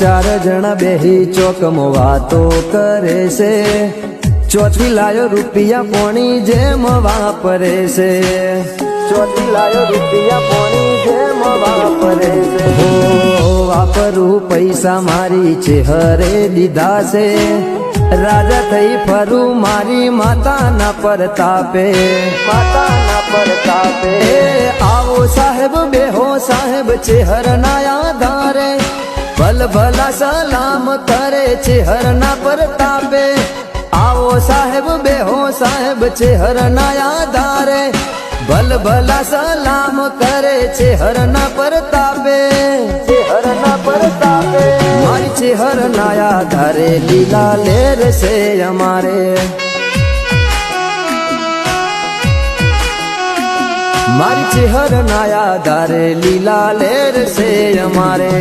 ચાર જણા બેહી ચોકમાં વાતો કરે છે, ચોથી લાયો રૂપિયા પોણી જેમ વાપરે છે, ચોથી લાયો રૂપિયા પોણી જેમ વાપરે છે. હો વાપરું પૈસા મારી ચેહરે દીધા છે, રાજા થઈ ફરું મારી માતાના પરતાપે, માતાના પરતાપે. આવો સાહેબ બેહો સાહેબ ચેહરના આધારે, ભલ ભલા સલામ કરે ચેહરના પરતાપે. આવો સાહેબ બેહો સાહેબ ચેહરના આધારે, ભલ ભલા સલામ કરે ચેહરના પરતાપે, ચેહરના પરતાપે. મારી ચેહરના આધારે લીલા લેર છે અમારે, મારી ચેહરના આધારે લીલા લેર છે અમારે.